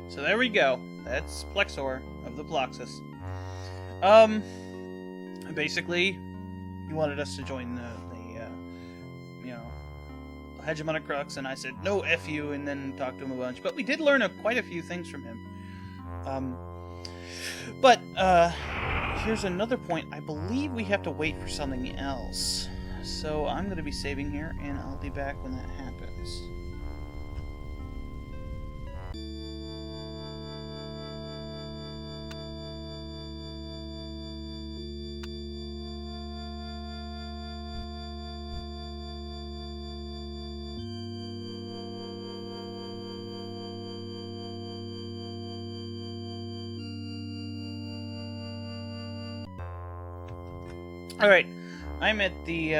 So there we go. That's Plexor of the Ploxus. Basically, he wanted us to join the hegemonic crux, and I said, no, F you, and then talked to him a bunch. But we did learn quite a few things from him. But here's another point. I believe we have to wait for something else. So I'm going to be saving here, and I'll be back when that happens. Alright, I'm at the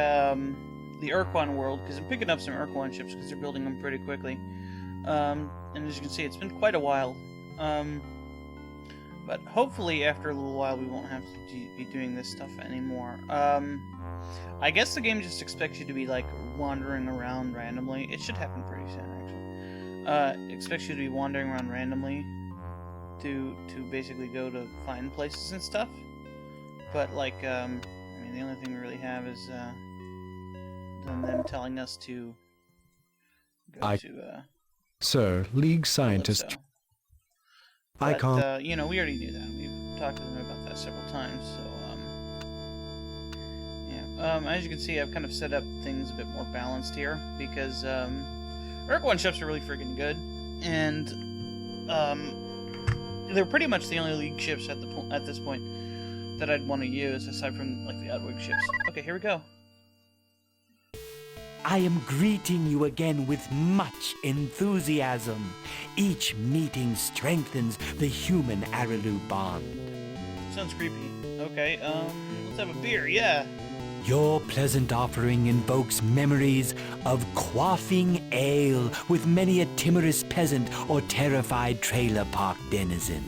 Urquan world, because I'm picking up some Urquan ships, because they're building them pretty quickly. And as you can see, it's been quite a while. But hopefully, after a little while, we won't have to be doing this stuff anymore. I guess the game just expects you to be, like, wandering around randomly. It should happen pretty soon, actually. Expects you to be wandering around randomly to basically go to find places and stuff. But, like, the only thing we really have is them telling us to go to Sir, League Scientist. Calypso. I But, can't. we already knew that. We've talked to them about that several times, so, yeah. As you can see, I've kind of set up things a bit more balanced here, because, Urquan ships are really freaking good, and, they're pretty much the only League ships at this point that I'd want to use, aside from, like, the Outwig ships. Okay, here we go. I am greeting you again with much enthusiasm. Each meeting strengthens the human-Arelu bond. Sounds creepy. Okay, let's have a beer, yeah. Your pleasant offering invokes memories of quaffing ale with many a timorous peasant or terrified trailer park denizen.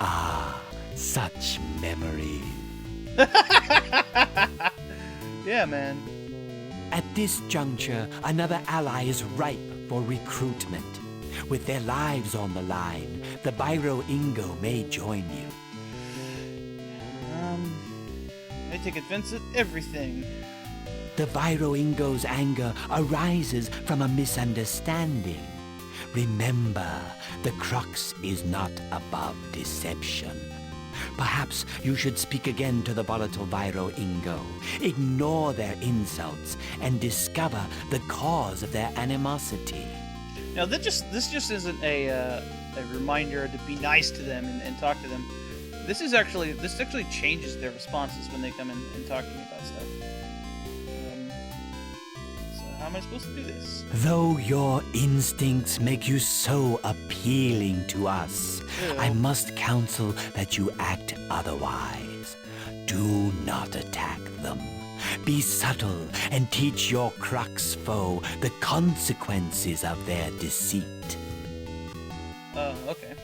Ah, such memories. Yeah, man. At this juncture, another ally is ripe for recruitment. With their lives on the line, the Virro Ingo may join you. I take offense at everything. The Virro Ingo's anger arises from a misunderstanding. Remember, the crux is not above deception. Perhaps you should speak again to the volatile Virro Ingo. Ignore their insults and discover the cause of their animosity. Now, this just isn't a reminder to be nice to them and talk to them. This actually changes their responses when they come in and talk to me about stuff. So how am I supposed to do this? Though your instincts make you so appealing to us, Ew. I must counsel that you act otherwise. Do not attack them. Be subtle and teach your crux foe the consequences of their deceit. Okay.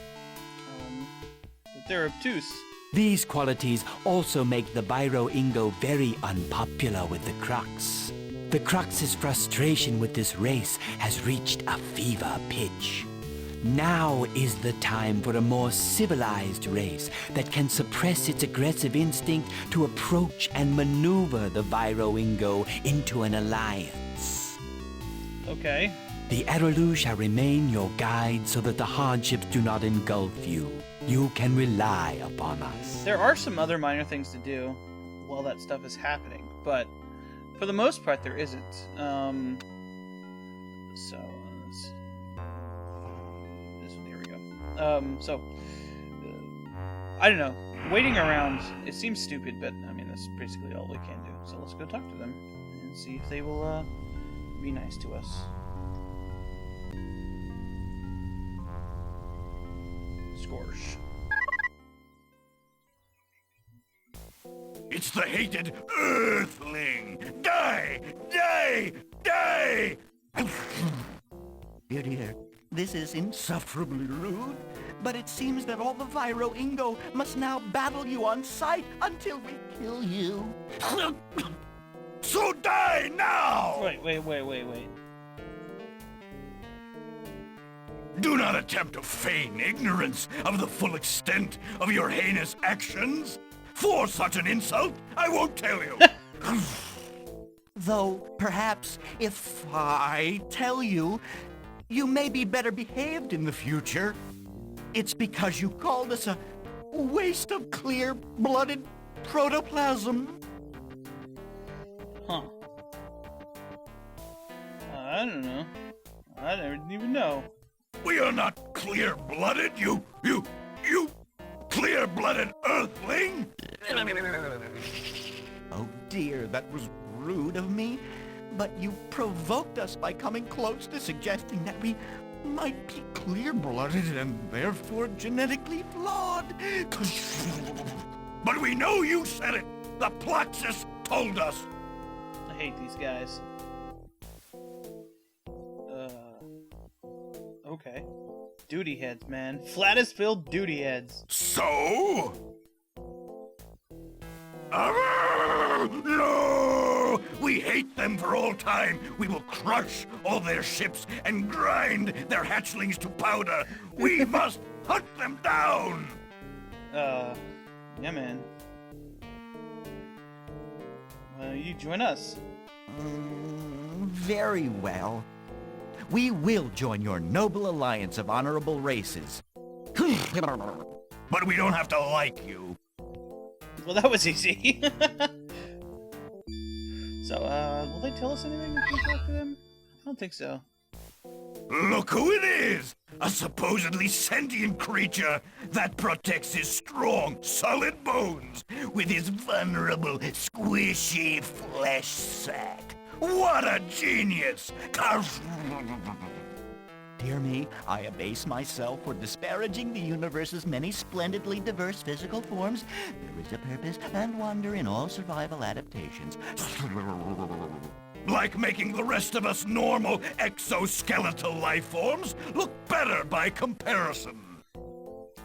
But they're obtuse. These qualities also make the Virro Ingo very unpopular with the crux. The crux's frustration with this race has reached a fever pitch. Now is the time for a more civilized race that can suppress its aggressive instinct to approach and maneuver the Virro Ingo into an alliance. Okay. The Arelu shall remain your guide so that the hardships do not engulf you. You can rely upon us. There are some other minor things to do while that stuff is happening, but for the most part, there isn't. Here we go. I don't know. Waiting around, it seems stupid, but I mean, that's basically all we can do. So let's go talk to them and see if they will be nice to us. Scorch. It's the hated Earthling! Die! Die! Die! Dear, this is insufferably rude, but it seems that all the Virro Ingo must now battle you on sight until we kill you. So die now! Wait. Do not attempt to feign ignorance of the full extent of your heinous actions. For such an insult, I won't tell you. Though, perhaps, if I tell you, you may be better behaved in the future. It's because you called us a waste of clear-blooded protoplasm. Huh. I don't know. I didn't even know. We are not clear-blooded, you clear-blooded earthling! Oh dear, that was rude of me. But you provoked us by coming close to suggesting that we might be clear-blooded and therefore genetically flawed. But we know you said it! The Plaxis told us! I hate these guys. Okay. Duty heads, man. Flat as filled duty heads. So? No! We hate them for all time. We will crush all their ships and grind their hatchlings to powder. We must hunt them down! Yeah, man. You join us. Very well. We will join your noble alliance of honorable races. But we don't have to like you. Well, that was easy. So, will they tell us anything if we talk to them? I don't think so. Look who it is! A supposedly sentient creature that protects his strong, solid bones with his vulnerable, squishy flesh sack. What a genius! Dear me, I abase myself for disparaging the universe's many splendidly diverse physical forms. There is a purpose and wonder in all survival adaptations. Like making the rest of us normal exoskeletal life forms look better by comparison.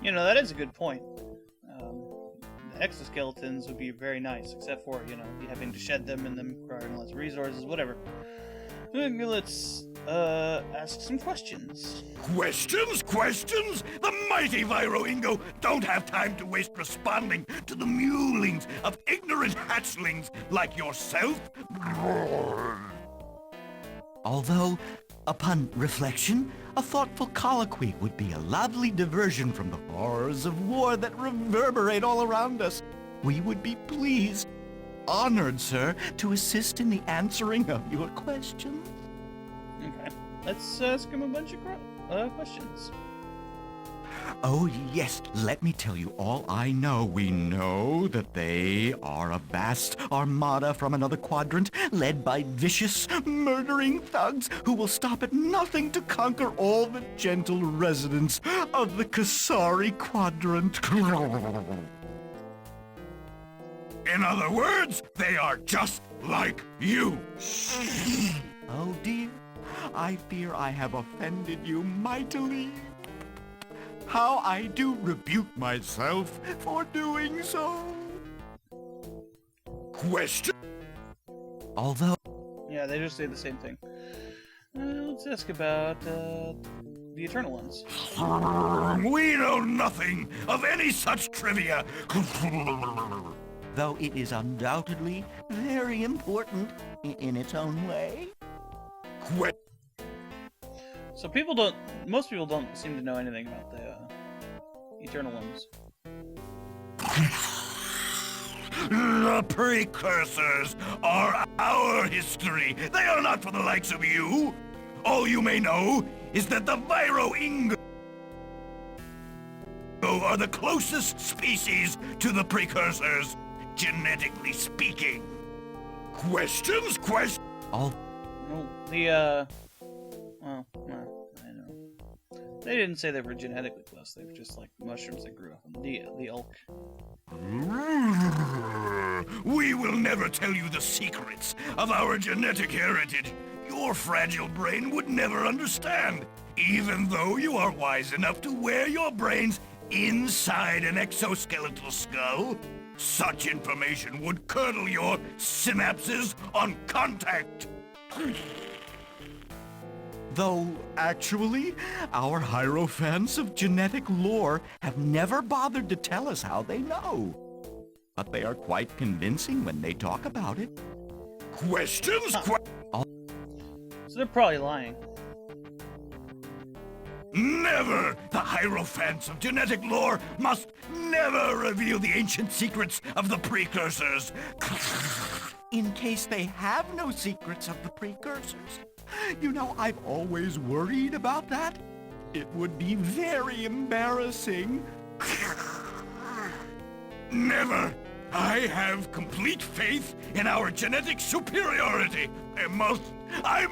You know, that is a good point. The exoskeletons would be very nice, except for, you know, you having to shed them and them requiring less resources, whatever. Let's, ask some questions. Questions? Questions? The mighty Virro Ingo don't have time to waste responding to the mewlings of ignorant hatchlings like yourself. Although, upon reflection, a thoughtful colloquy would be a lovely diversion from the horrors of war that reverberate all around us. We would be pleased, honored, sir, to assist in the answering of your questions. Okay. Let's ask him a bunch of questions. Oh, yes, let me tell you all I know. We know that they are a vast armada from another quadrant, led by vicious, murdering thugs who will stop at nothing to conquer all the gentle residents of the Kasari quadrant. In other words, they are just like you. Oh, dear, I fear I have offended you mightily. How I do rebuke myself for doing so. Question? Although... Yeah, they just say the same thing. Let's ask about, the Eternal Ones. We know nothing of any such trivia. Though it is undoubtedly very important in its own way. So most people don't seem to know anything about the, Eternal Ones. The precursors are our history. They are not for the likes of you. All you may know is that the Virro Ingo are the closest species to the precursors, genetically speaking. Questions? Well, well, I know. They didn't say they were genetically close. They were just like mushrooms that grew up in the elk. We will never tell you the secrets of our genetic heritage. Your fragile brain would never understand, even though you are wise enough to wear your brains inside an exoskeletal skull. Such information would curdle your synapses on contact. Though, actually, our hierophants of genetic lore have never bothered to tell us how they know. But they are quite convincing when they talk about it. Questions? So they're probably lying. Never! The hierophants of genetic lore must never reveal the ancient secrets of the precursors. In case they have no secrets of the precursors. You know, I've always worried about that. It would be very embarrassing. Never! I have complete faith in our genetic superiority. I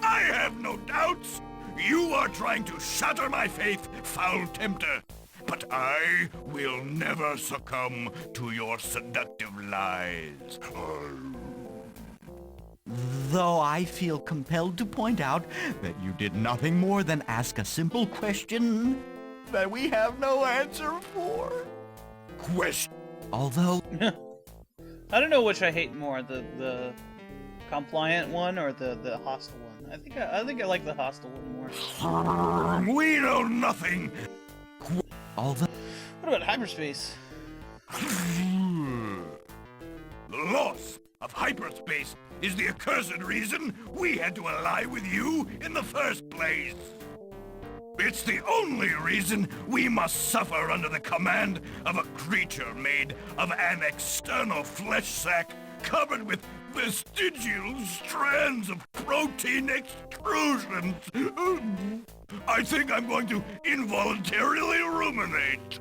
have no doubts. You are trying to shatter my faith, foul tempter. But I will never succumb to your seductive lies. Though I feel compelled to point out that you did nothing more than ask a simple question that we have no answer for. Although... I don't know which I hate more, the compliant one or the hostile one. I think I like the hostile one more. We know nothing. Although... What about hyperspace? The loss of hyperspace is the accursed reason we had to ally with you in the first place. It's the only reason we must suffer under the command of a creature made of an external flesh sac covered with vestigial strands of protein extrusions. I think I'm going to involuntarily ruminate.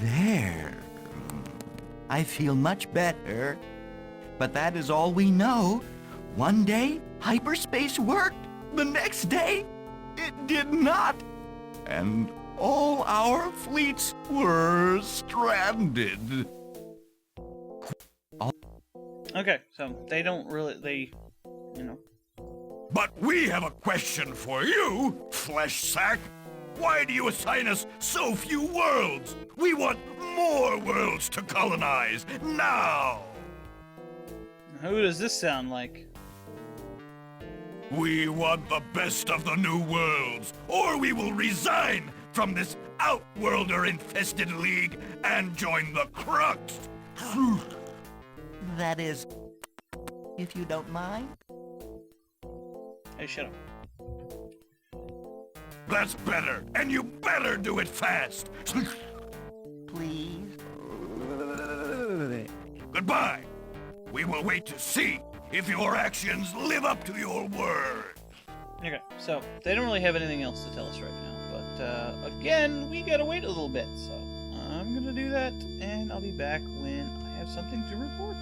There. I feel much better. But that is all we know. One day, hyperspace worked. The next day, it did not. And all our fleets were stranded. Okay, so they don't really, you know. But we have a question for you, flesh sack. Why do you assign us so few worlds? We want more worlds to colonize, now! Who does this sound like? We want the best of the new worlds, or we will resign from this outworlder-infested league and join the Crux. That is, if you don't mind. Hey, shut up. That's better, and you better do it fast. Please. Goodbye. We will wait to see if your actions live up to your word. Okay, so they don't really have anything else to tell us right now, but again, we gotta wait a little bit, so I'm gonna do that, and I'll be back when I have something to report.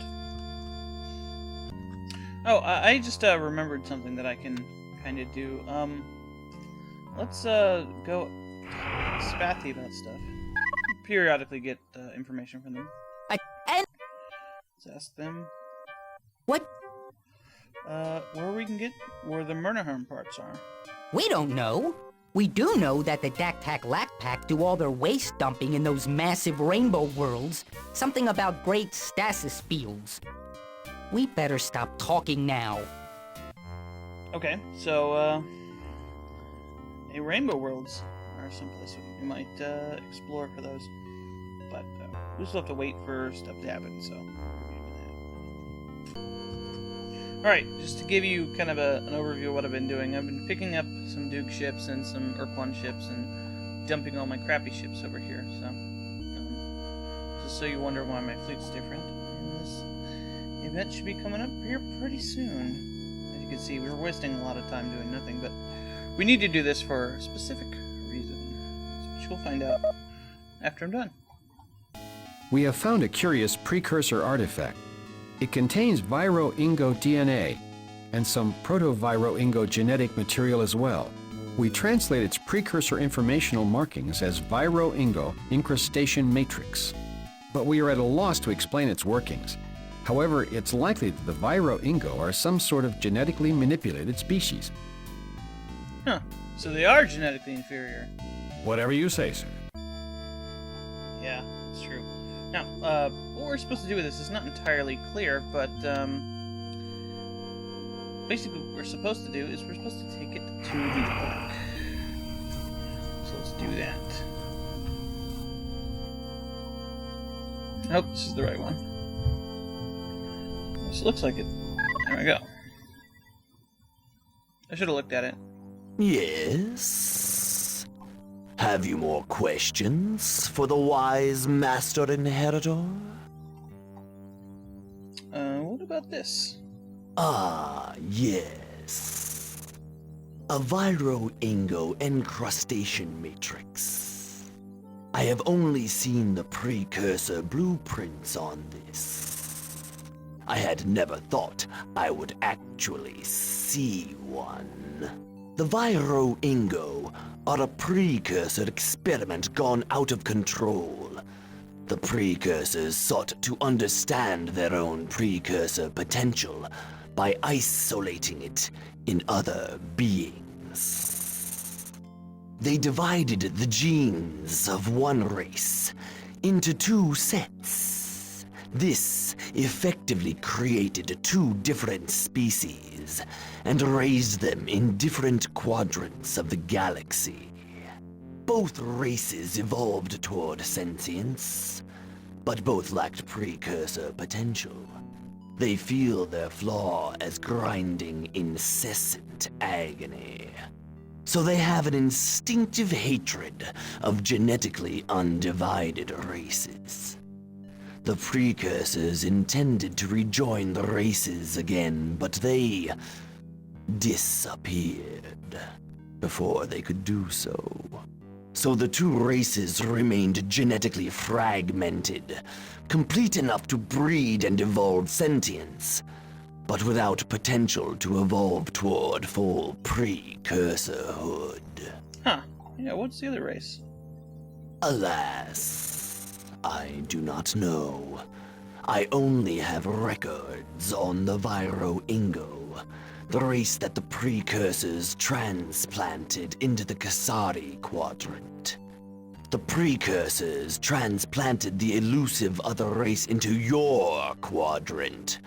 Oh, I just remembered something that I can kind of do. Let's go spathy about stuff. Periodically get information from them. Let's ask them. What? Where the Murnaharm parts are. We don't know. We do know that the Dak-Tak-Lak-Pack do all their waste dumping in those massive rainbow worlds. Something about great stasis fields. We better stop talking now. Okay, so, rainbow worlds are someplace we might, explore for those. But, we still have to wait for stuff to happen, so... Alright, just to give you kind of an overview of what I've been doing, I've been picking up some Duke ships and some Ultron ships and dumping all my crappy ships over here, so... just so you wonder why my fleet's different. And this event should be coming up here pretty soon. As you can see, we're wasting a lot of time doing nothing, but we need to do this for a specific reason, which you'll find out after I'm done. We have found a curious precursor artifact. It contains virro ingo DNA and some proto-virro ingo genetic material as well. We translate its precursor informational markings as virro ingo incrustation matrix. But we are at a loss to explain its workings. However, it's likely that the virro ingo are some sort of genetically manipulated species. Huh, so they are genetically inferior. Whatever you say, sir. Yeah, it's true. Now, what we're supposed to do with this is not entirely clear, but, basically what we're supposed to do is we're supposed to take it to the Ark. So let's do that. I hope this is the right one. This looks like it. There we go. I should have looked at it. Yes? Have you more questions for the wise Master Inheritor? What about this? Ah, yes. A virro Ingo encrustation matrix. I have only seen the precursor blueprints on this. I had never thought I would actually see one. The virro Ingo are a precursor experiment gone out of control. The precursors sought to understand their own precursor potential by isolating it in other beings. They divided the genes of one race into two sets. This effectively created two different species and raised them in different quadrants of the galaxy. Both races evolved toward sentience, but both lacked precursor potential. They feel their flaw as grinding, incessant agony. So they have an instinctive hatred of genetically undivided races. The precursors intended to rejoin the races again, but they disappeared before they could do so. So the two races remained genetically fragmented, complete enough to breed and evolve sentience, but without potential to evolve toward full precursorhood. Huh. Yeah, what's the other race? Alas, I do not know. I only have records on the virro Ingo, the race that the precursors transplanted into the Kasari quadrant. The precursors transplanted the elusive other race into your quadrant,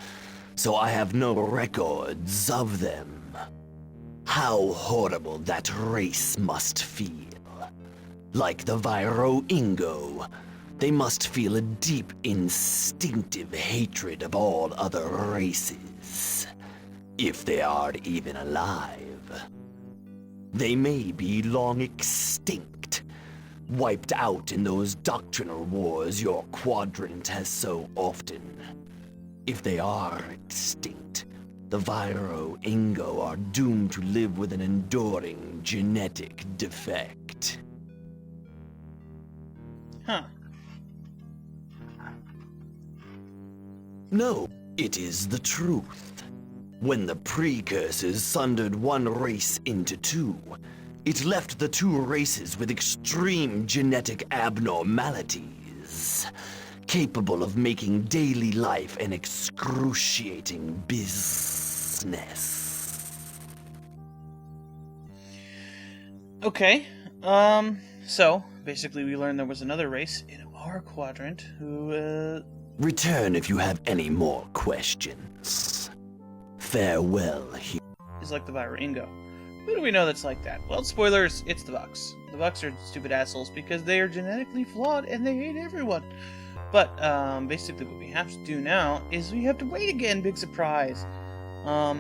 so I have no records of them. How horrible that race must feel. Like the virro Ingo, they must feel a deep instinctive hatred of all other races. If they are even alive. They may be long extinct, wiped out in those doctrinal wars your quadrant has so often. If they are extinct, the virro Ingo are doomed to live with an enduring genetic defect. Huh. No, it is the truth. When the precursors sundered one race into two, it left the two races with extreme genetic abnormalities, capable of making daily life an excruciating business. Okay. So basically we learned there was another race in our quadrant who, Return if you have any more questions. Farewell, is like the virro Ingo. Who do we know that's like that? Well, spoilers, it's the Bucks. The Bucks are stupid assholes because they are genetically flawed and they hate everyone. But, basically what we have to do now is we have to wait again, big surprise. I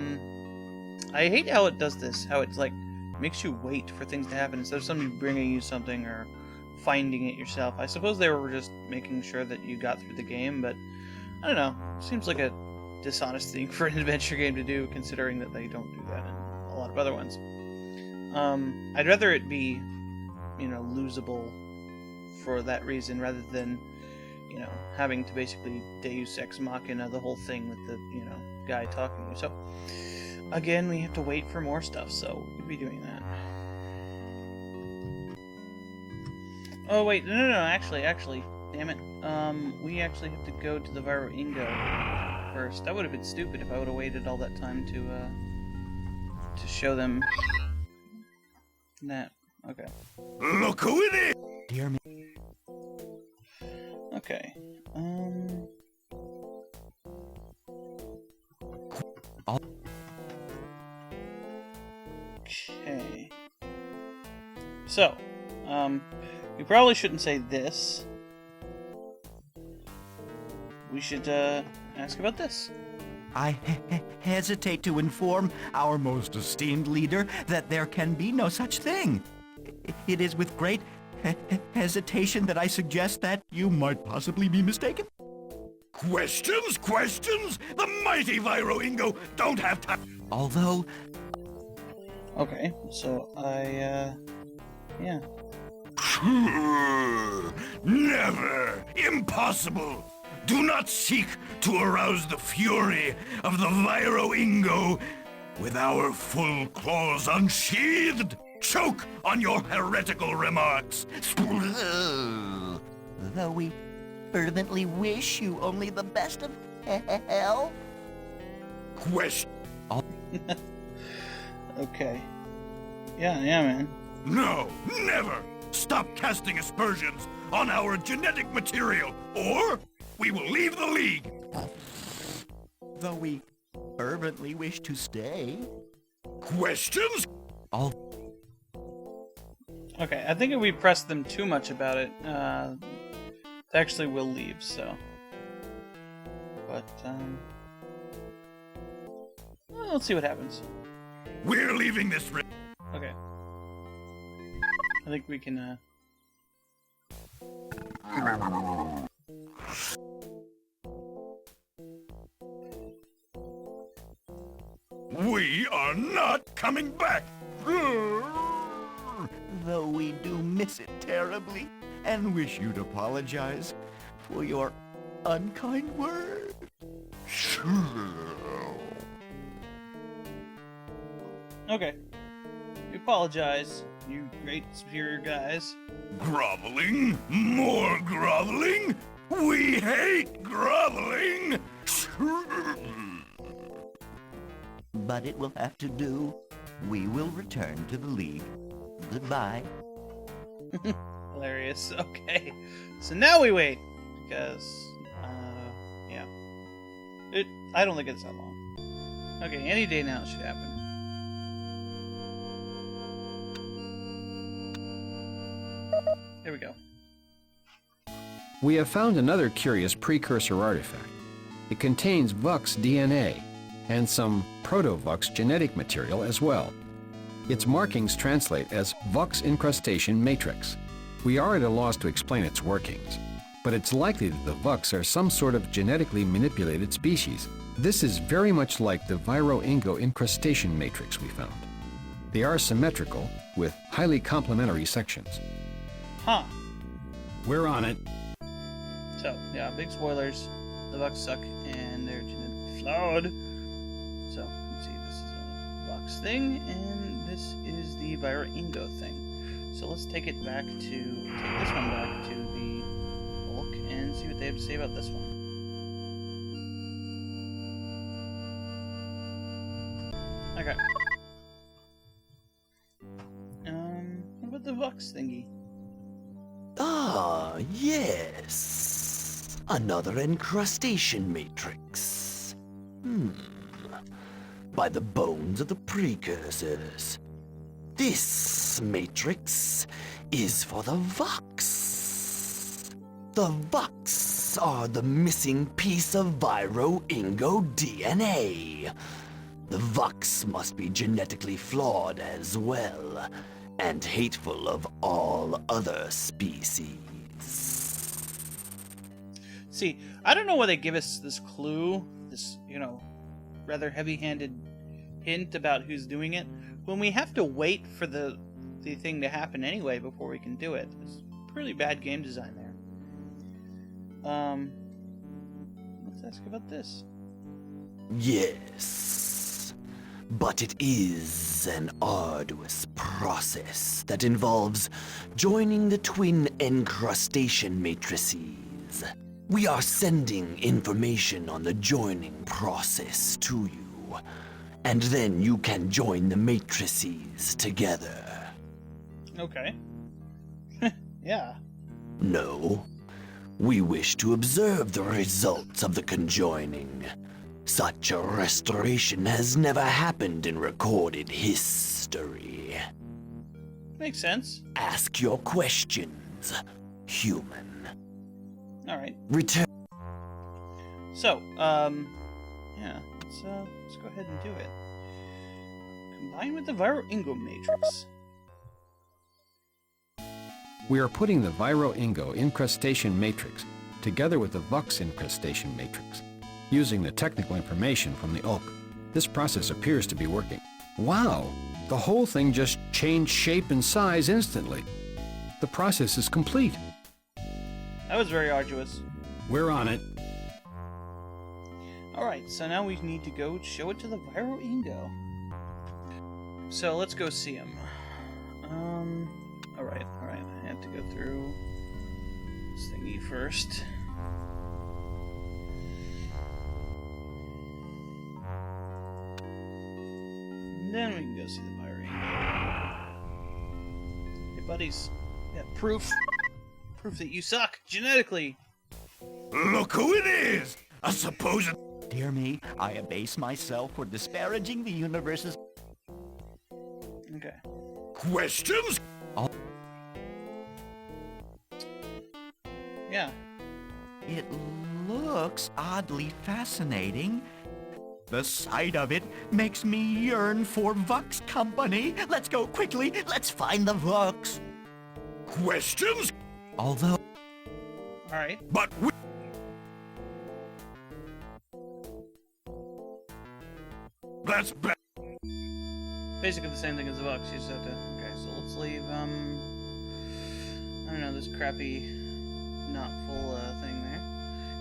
hate how it does this, how it's like, makes you wait for things to happen instead of somebody bringing you something or finding it yourself. I suppose they were just making sure that you got through the game, but I don't know. Seems like a dishonest thing for an adventure game to do, considering that they don't do that in a lot of other ones. I'd rather it be, losable for that reason, rather than, having to basically Deus Ex Machina the whole thing with the, guy talking to you. So, again, we have to wait for more stuff, so we'll be doing that. Oh, wait, no, actually, damn it. We actually have to go to the virro Ingo first. That would have been stupid if I would have waited all that time to show them that. Okay. Look who it is! Dear me. Okay. So, we probably shouldn't say this. We should, ask about this. I hesitate to inform our most esteemed leader that there can be no such thing. It is with great hesitation that I suggest that you might possibly be mistaken. Questions? Questions? The mighty Virro Ingo don't have time. Although, Okay, so yeah. Never! Impossible! Do not seek to arouse the fury of the Virro Ingo with our full claws unsheathed. Choke on your heretical remarks. though we fervently wish you only the best of hell. Question? Okay. Yeah, man. No, never! Stop casting aspersions on our genetic material, or we will leave the League! Though we fervently wish to stay. Questions? All Okay, I think if we press them too much about it, they actually will leave, so. But, well, let's see what happens. We're leaving this Okay. I think we can, We are not coming back! though we do miss it terribly and wish you'd apologize for your unkind words. Okay. We apologize, you great superior guys. Groveling? More groveling? We hate groveling! But it will have to do. We will return to the League. Goodbye. Hilarious. Okay. So now we wait. Because, yeah. I don't think it's that long. Okay, any day now it should happen. There we go. We have found another curious precursor artifact. It contains Vux DNA and some proto-Vux genetic material as well. Its markings translate as Vux incrustation matrix. We are at a loss to explain its workings, but it's likely that the Vux are some sort of genetically manipulated species. This is very much like the Virro Ingo incrustation matrix we found. They are symmetrical, with highly complementary sections. Huh. We're on it. So, yeah, big spoilers. The Vux suck, and they're genetically flawed. So, let's see, this is a Vux thing, and this is the Virro Ingo thing. So let's take this one back to the bulk, and see what they have to say about this one. Okay. What about the Vux thingy? Ah, yes. Another encrustation matrix. By the bones of the precursors. This matrix is for the Vux. The Vux are the missing piece of Virro Ingo DNA. The Vux must be genetically flawed as well, and hateful of all other species. See, I don't know why they give us this clue, this, rather heavy-handed hint about who's doing it, when we have to wait for the thing to happen anyway before we can do it. It's pretty bad game design there. Let's ask about this. Yes, but it is an arduous process that involves joining the twin encrustation matrices. We are sending information on the joining process to you, and then you can join the matrices together. Okay. Yeah. No, we wish to observe the results of the conjoining. Such a restoration has never happened in recorded history. Makes sense. Ask your questions, human. All right. Return. So, yeah, let's go ahead and do it. Combine with the virro Ingo matrix. We are putting the virro Ingo incrustation matrix together with the Vux incrustation matrix. Using the technical information from the ULK, this process appears to be working. Wow! The whole thing just changed shape and size instantly. The process is complete. That was very arduous. We're on it. Alright, so now we need to go show it to the virro Ingo. So let's go see him. Alright. I have to go through this thingy first. And then we can go see the virro Ingo. Hey buddies, yeah, proof that you suck genetically. Look who it is! A supposed... Dear me, I abase myself for disparaging the universe's... Okay. Questions? Yeah. It looks oddly fascinating. The sight of it makes me yearn for Vux company. Let's go quickly. Let's find the Vux. Questions? Although... Alright. But we... That's bad. Basically the same thing as the Bucks. You just have to... Okay, so let's leave, I don't know, this crappy, not full, thing there.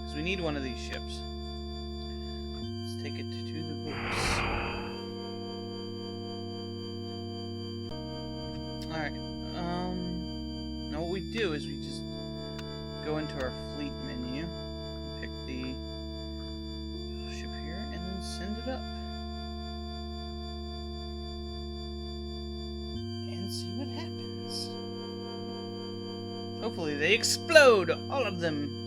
Because we need one of these ships. Let's take it to the books. Alright, now what we do is we just go into our fleet menu, pick the ship here, and then send it up. See what happens. Hopefully they explode, all of them.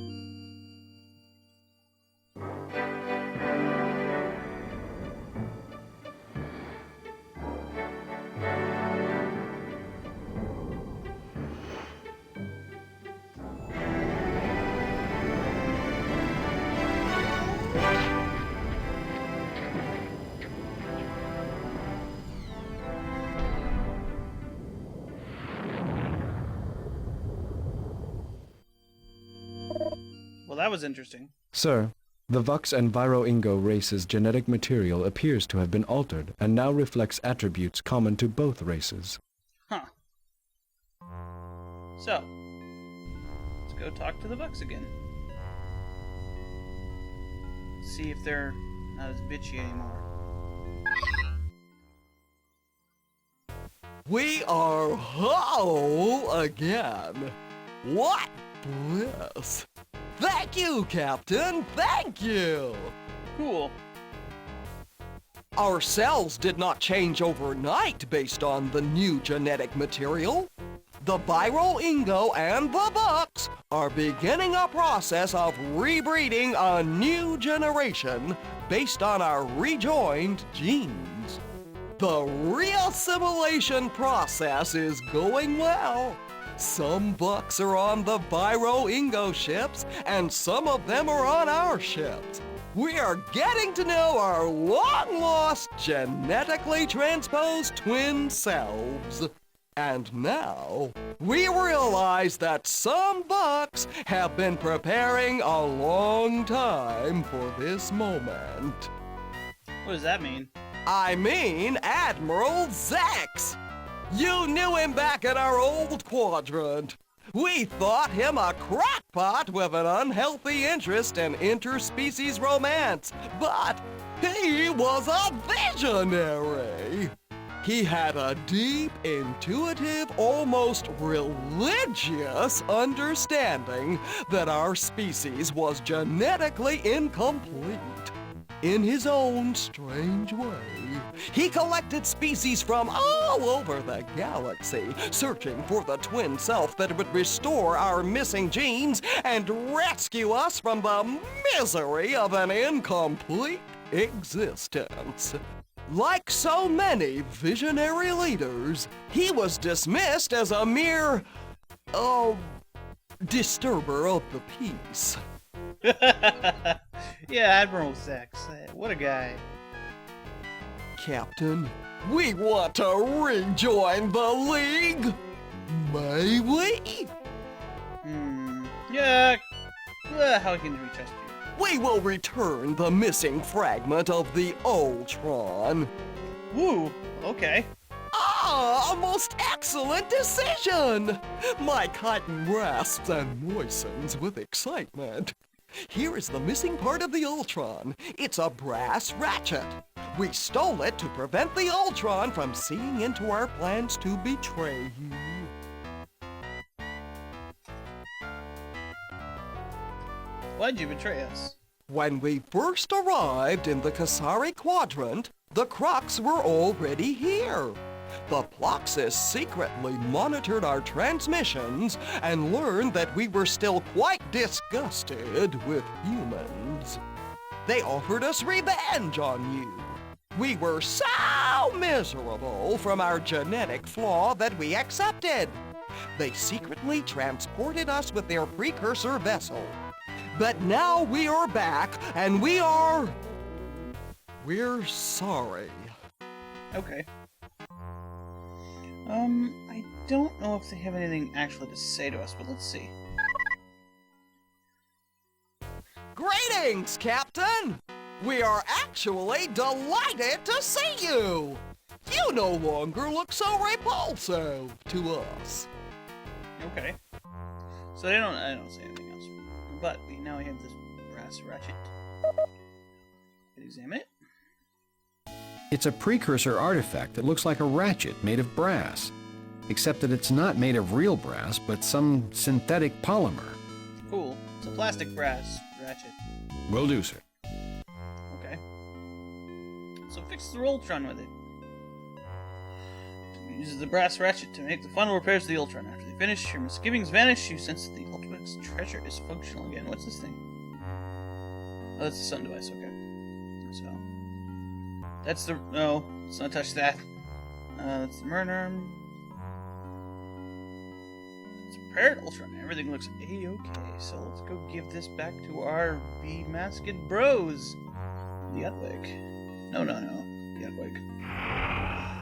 Well, that was interesting. Sir, the Vux and Virro Ingo races' genetic material appears to have been altered and now reflects attributes common to both races. Huh. So, let's go talk to the Bucks again. See if they're not as bitchy anymore. We are whole again. What bliss! Thank you, Captain! Thank you! Cool. Our cells did not change overnight based on the new genetic material. The Virro Ingo and the Vux are beginning a process of rebreeding a new generation based on our rejoined genes. The reassimilation process is going well. Some Vux are on the Virro Ingo ships, and some of them are on our ships. We are getting to know our long-lost, genetically transposed twin selves. And now, we realize that some Vux have been preparing a long time for this moment. What does that mean? I mean Admiral Zex! You knew him back in our old quadrant. We thought him a crackpot with an unhealthy interest in interspecies romance, but he was a visionary. He had a deep, intuitive, almost religious understanding that our species was genetically incomplete. In his own strange way, he collected species from all over the galaxy, searching for the twin self that would restore our missing genes and rescue us from the misery of an incomplete existence. Like so many visionary leaders, he was dismissed as a mere, disturber of the peace. Yeah, Admiral Zex. What a guy. Captain, we want to rejoin the League. May we? Yeah. How can we trust you? We will return the missing fragment of the Ultron. Woo. Okay. Ah, a most excellent decision! My cotton rasps and moistens with excitement. Here is the missing part of the Ultron. It's a brass ratchet. We stole it to prevent the Ultron from seeing into our plans to betray you. Why'd you betray us? When we first arrived in the Kasari Quadrant, the Crux were already here. The Ploxis secretly monitored our transmissions and learned that we were still quite disgusted with humans. They offered us revenge on you. We were so miserable from our genetic flaw that we accepted. They secretly transported us with their precursor vessel. But now we are back, and we're sorry. Okay. I don't know if they have anything actually to say to us, but let's see. Greetings, Captain! We are actually delighted to see you! You no longer look so repulsive to us. Okay. So I don't say anything else. But now we have this brass ratchet. Examine it. It's a precursor artifact that looks like a ratchet made of brass, except that it's not made of real brass, but some synthetic polymer. Cool. It's a plastic brass ratchet. Will do, sir. Okay. So fix the Ultron with it. Uses the brass ratchet to make the final repairs to the Ultron. After they finish, your misgivings vanish. You sense that the Ultimate's treasure is functional again. What's this thing? Oh, that's the sun device. Okay. So that's the let's not touch that. That's the murder. It's prepared Ultron. Everything looks a-okay. So let's go give this back to our be-masked bros. The Utwig. No. The Utwig.